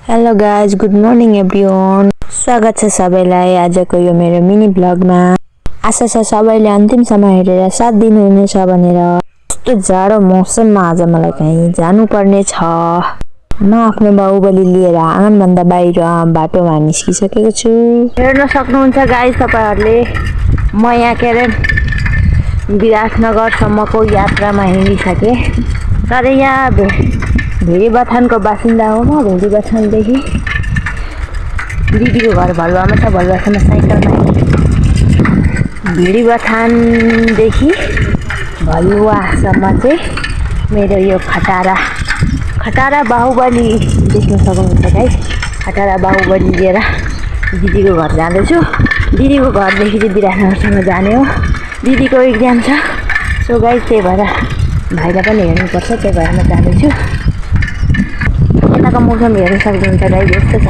Hello guys, good morning everyone. स्वागत छ सबैलाई आजको यो मेरो मिनी ब्लगमा। आशा छ सबैले अन्तिमसम्म हेरेर साथ दिनुहुनेछ भनेर। यस्तो जाडो मौसममा आज मलाई कहीँ जानुपर्ने छ। म आफ्नो बाहुबली लिएर आँगनभन्दा बाहिर बाटोमा निस्किसकेको छु। हेर्न सक्नुहुन्छ गाइज तपाईहरुले, म यहाँ के अरे विराटनगरसम्मको यात्रामा हिँडिसकेँ। तर यहाँ भेडीबथानको बासिन्दा हो म। भेडीबथानदेखि दिदीको घर भलुवामा छ। भलुवासम्म साइकलमा हिँडेँ। भेडीबथानदेखि भलुवासम्म चाहिँ मेरो यो खटारा बाहुबली देख्न सक्नुहुन्छ गाइस। खटारा बाहुबली लिएर दिदीको घर जाँदैछु। दिदीको घरदेखि चाहिँ विराटनगरसम्म जाने हो। दिदीको एक्जाम छ। सो गाइस, त्यही भएर भाइलाई पनि हेर्नुपर्छ, त्यही भएर म जाँदैछु। यताको मौसम हेर्न सक्नुहुन्छ गाइस, यस्तो छ।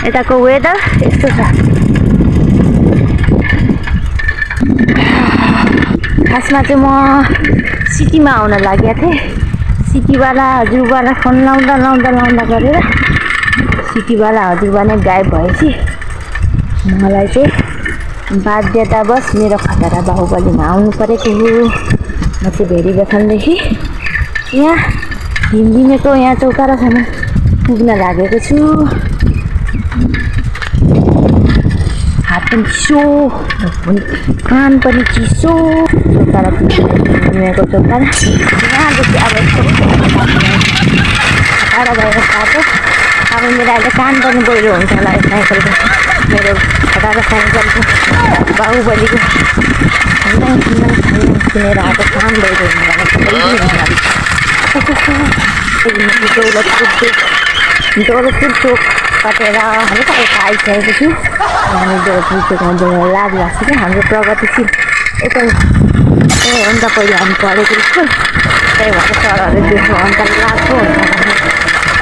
यताको वेदर यस्तो छ। खासमा चाहिँ म सिटीमा आउन लागेको थिएँ। सिटीवाला हजुरबालाई फोन लाउँदा गरेर सिटीवाला हजुरबा नै गायब भएपछि मलाई चाहिँ बाध्यतावश मेरो खटारा बाहुबलीमा आउनु परेको हो। म चाहिँ भेडीबथानदेखि यहाँ हिमदिमेको यहाँ चौतारासम्म पुग्न लागेको छु। हात पनि चिसो, कान पनि चिसो। चौतारा हिमदिमेको चौतारा यहाँदेखि अब खटारा भएर बाटो। अब मेरो अहिले कान पनि गहिरो हुन्छ होला यो साइकलको। मेरो खटारा साइकलको बाहुबलीको सुनेर अब कान गहिरो हुन्छ। दौलतपुर चोक कटेर हल्का हल्का आइसकेको छु। हामी दौलतपुर चोकमा जान लाग्छ कि हाम्रो प्रगतिशील यता हो नि त। पहिले हामी पढेको स्कुल, त्यही भएर सरहरूले देख्नु अन्त लाग्छ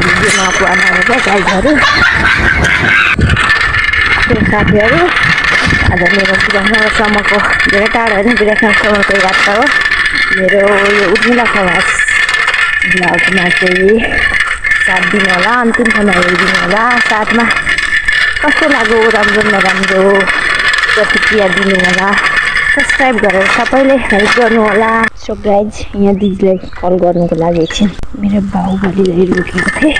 भिडियोमा पुरा नहेर्छ गाइडहरू। त्यो साथीहरू आज मेरो विराटनगरसम्मको धेरै टाढो होइन, विराटनगरसम्मको यात्रा हो मेरो। यो उर्मिला खवास ब्लगमा चाहिँ साथ दिनु होला, अन्तिमसम्म हेरिदिनु होला। साथमा कस्तो लाग्यो राम्रो नराम्रो प्रतिक्रिया दिनु होला। सब्सक्राइब गरेर सबैले हेल्प गर्नु होला। सो गाइज, यहाँ दिदीलाई कल गर्नुको लागि एकछिन मेरो बाहुबलीलाई रोकेको थिएँ।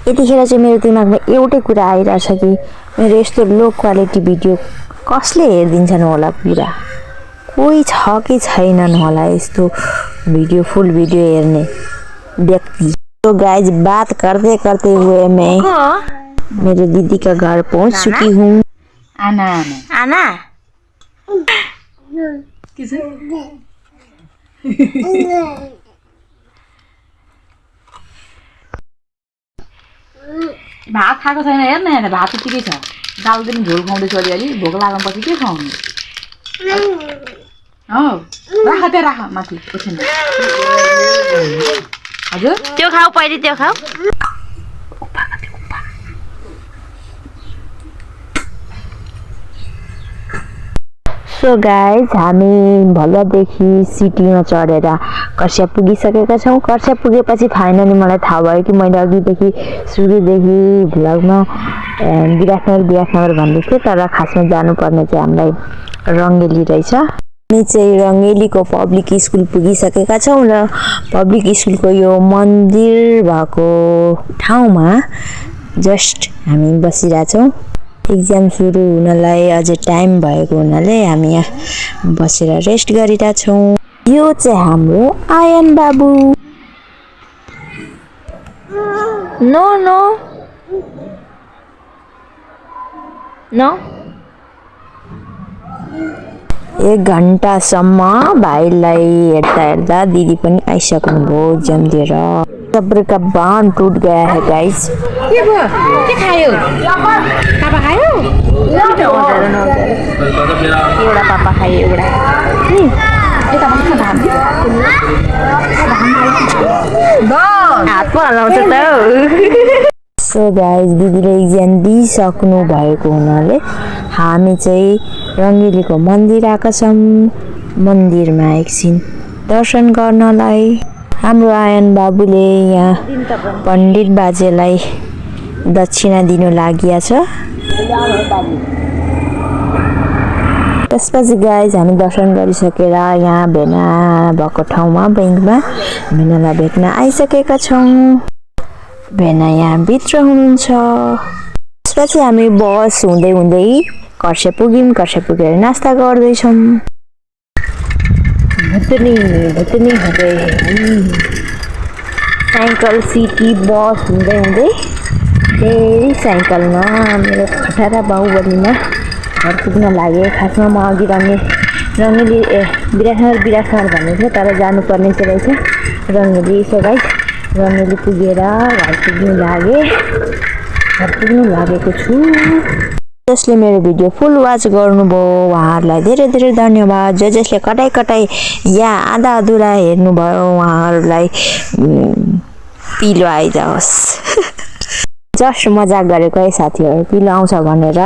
यतिखेर चाहिँ मेरो दिमागमा एउटै कुरा आइरहेछ कि मेरो यस्तो लो क्वालिटी भिडियो कसले हेरिदिन्छन् होला। पुरा कोही छ कि छैनन् होला यस्तो भिडियो, फुल भिडियो हेर्ने व्यक्ति। तो गाइज, बात करते करते हुए मैं मेरे दीदी का घर पहुंच चुकी हूँ। आना भात खाएको छैन हेर्न। हेर्न भात त्यतिकै छ। दाल पनि झोल खुवाउँदैछु अलिअलि। भोक लागेपछि के खुवाउनु? राख त्यहाँ, राख माथि ओछ्यानमा। हजुर त्यो खाऊ, पहिले त्यो खाऊ। सो गाइज, हामी भलुवादेखि सिटीमा चढेर कर्सिया पुगिसकेका छौँ। कर्सिया पुगेपछि फाइनली मलाई थाहा भयो कि मैले अघिदेखि सुरुदेखि भ्लगमा विराटनगर भन्दै थिएँ, तर खासमा जानुपर्ने चाहिँ हामीलाई रङ्गेली रहेछ। हामी चाहिँ रङ्गेलीको पब्लिक स्कुल पुगिसकेका छौँ र पब्लिक स्कुलको यो मन्दिर भएको ठाउँमा जस्ट हामी बसिरहेछौँ। एक्जाम सुरु हुनलाई अझै टाइम भएको हुनाले हामी यहाँ बसेर रेस्ट गरिरहेछौँ। यो चाहिँ हाम्रो आयन बाबु। No no no. 1 घन्टासम्म भाइलाई हेर्दा हेर्दा दिदी पनि आइसक्नुभयो एक्जाम दिएर। सब्र का बांध टूट गया है गाइस। के भयो? के खायो? पापा खायो? एउटा पापा खायो, एउटा हात पो हल्लाउँछ त। सो गाइस, दिदीले एक्जाम दिइसक्नु भएको हुनाले हामी चाहिँ रङ्गेलीको मन्दिर आएका छौँ। मन्दिरमा एकछिन दर्शन गर्नलाई हाम्रो आयन बाबुले यहाँ पण्डित बाजेलाई दक्षिणा दिनु लागि छ। त्यसपछि गाइज हामी दर्शन गरिसकेर यहाँ भेना भएको ठाउँमा ब्याङ्कमा भेनालाई भेट्न आइसकेका छौँ। भेना यहाँ भित्र हुनुहुन्छ। त्यसपछि हामी बस हुँदै हुँदै कर्से पुग्यौँ। कर्से पुगेर नास्ता गर्दैछौँ। भुटनी हुँदै साइकल सिटी बस हुँदै हुँदै फेरि साइकलमा मेरो खटारा बाहुबलीमा घर पुग्न लागे। खासमा म अघि रङ्गेली विराटनगर भन्ने थियो, तर जानुपर्ने चाहिँ रहेछ रङ्गेली। सो गाइस रङ्गेली पुगेर घर पुग्नु लागेको छु। जसले मेरो भिडियो फुल वाच गर्नुभयो उहाँहरूलाई धेरै धेरै धन्यवाद। जसले कटाइ या आधा अधुरा हेर्नुभयो उहाँहरूलाई पिलो आइजाओस्। जस्ट मजाक गरेको है साथीहरू, पिलो आउँछ भनेर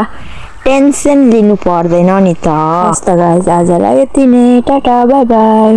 टेन्सन लिनु पर्दैन नि त। हस्त गाइस आजलाई यति नै, टाटा बाई बाई।